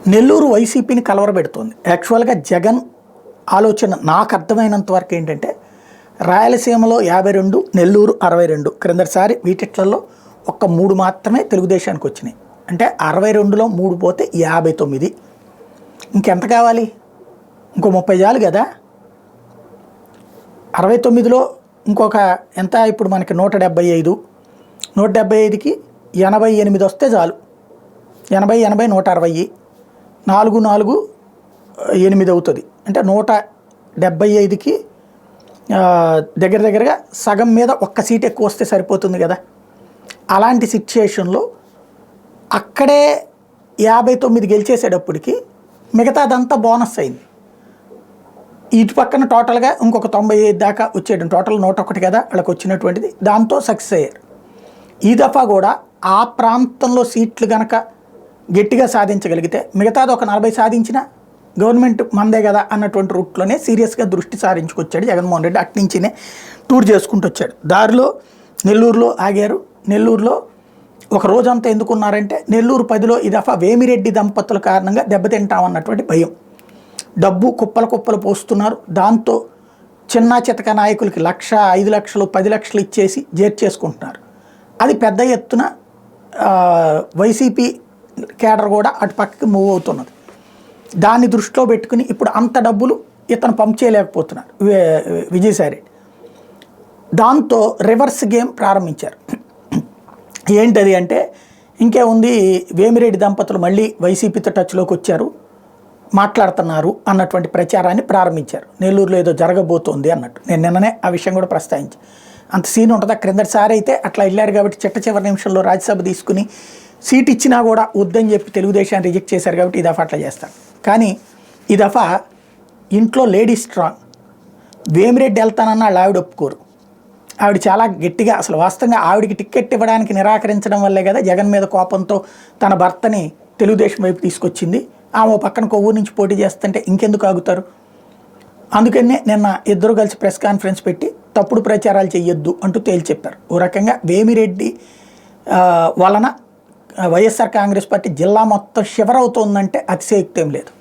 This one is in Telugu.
నెల్లూరు వైసీపీని కలవరబెడుతోంది. యాక్చువల్గా జగన్ ఆలోచన నాకు అర్థమైనంత వరకు ఏంటంటే రాయలసీమలో 52, నెల్లూరు 62. క్రిందటిసారి వీటిట్లలో ఒక్క 3 మాత్రమే తెలుగుదేశానికి వచ్చినాయి. అంటే 62లో 3 పోతే 59. ఇంకెంత కావాలి? ఇంకో 30 చాలు కదా. 69లో ఇంకొక ఎంత? ఇప్పుడు మనకి 175. 175కి 88 వస్తే చాలు. 80, 160, 4, 4, 8 అవుతుంది. అంటే 175కి దగ్గర దగ్గరగా సగం మీద ఒక్క సీట్ ఎక్కువ వస్తే సరిపోతుంది కదా. అలాంటి సిచ్యుయేషన్లో అక్కడే 59 గెలిచేసేటప్పటికి మిగతాదంతా బోనస్ అయింది. ఇటు పక్కన టోటల్గా ఇంకొక 95 దాకా వచ్చేయడం, టోటల్ 101 కదా వాళ్ళకి వచ్చినటువంటిది. దాంతో సక్సెస్ అయ్యారు. ఈ దఫా కూడా ఆ ప్రాంతంలో సీట్లు కనుక గట్టిగా సాధించగలిగితే మిగతాది ఒక 40 సాధించినా గవర్నమెంట్ మందే కదా అన్నటువంటి రూట్లోనే సీరియస్గా దృష్టి సారించుకొచ్చాడు జగన్మోహన్ రెడ్డి. అట్నుంచినే టూర్ చేసుకుంటూ వచ్చాడు. దారిలో నెల్లూరులో ఆగారు. నెల్లూరులో ఒక రోజంతా ఎందుకున్నారంటే నెల్లూరు 10లో ఈ దఫా వేమిరెడ్డి దంపతుల కారణంగా దెబ్బతింటామన్నటువంటి భయం. డబ్బు కుప్పలు కుప్పలు పోస్తున్నారు. దాంతో చిన్న చితక నాయకులకి 1,00,000, 5 లక్షలు, 10 లక్షలు ఇచ్చేసి చేసుకుంటున్నారు. అది పెద్ద ఎత్తున వైసీపీ కేడర్ కూడా అటు పక్కకి మూవ్ అవుతున్నది. దాన్ని దృష్టిలో పెట్టుకుని ఇప్పుడు అంత డబ్బులు ఇతను పంప్ చేయలేకపోతున్నాడు విజయసాయిరెడ్డి. దాంతో రివర్స్ గేమ్ ప్రారంభించారు. ఏంటది అంటే ఇంకేముంది, వేమిరెడ్డి దంపతులు మళ్ళీ వైసీపీతో టచ్లోకి వచ్చారు, మాట్లాడుతున్నారు అన్నటువంటి ప్రచారాన్ని ప్రారంభించారు. నెల్లూరులో ఏదో జరగబోతోంది అన్నట్టు. నేను నిన్ననే ఆ విషయం కూడా ప్రస్తావించి, అంత సీన్ ఉంటుందా? క్రిందటిసారి అయితే అట్లా వెళ్ళారు కాబట్టి చివరి నిమిషంలో రాజ్యసభ తీసుకుని సీట్ ఇచ్చినా కూడా వద్దని చెప్పి తెలుగుదేశాన్ని రిజెక్ట్ చేశారు కాబట్టి ఈ దఫా అట్లా చేస్తారు. కానీ ఈ దఫా ఇంట్లో లేడీస్ స్ట్రాంగ్. వేమిరెడ్డి వెళ్తానన్న ఆవిడ ఒప్పుకోరు. ఆవిడ చాలా గట్టిగా, అసలు వాస్తవంగా ఆవిడికి టికెట్ ఇవ్వడానికి నిరాకరించడం వల్లే కదా జగన్ మీద కోపంతో తన భర్తని తెలుగుదేశం వైపు తీసుకొచ్చింది. ఆమె పక్కన కొవ్వూరు నుంచి పోటీ చేస్తుంటే ఇంకెందుకు ఆగుతారు? అందుకనే నిన్న ఇద్దరు కలిసి ప్రెస్ కాన్ఫరెన్స్ పెట్టి తప్పుడు ప్రచారాలు చెయ్యొద్దు అంటూ తేల్చి చెప్పారు. ఓ రకంగా వేమిరెడ్డి వలన వైఎస్ఆర్ కాంగ్రెస్ పార్టీ జిల్లా మొత్తం షివర్ అవుతోందంటే అతిశయోక్తి ఏం లేదు.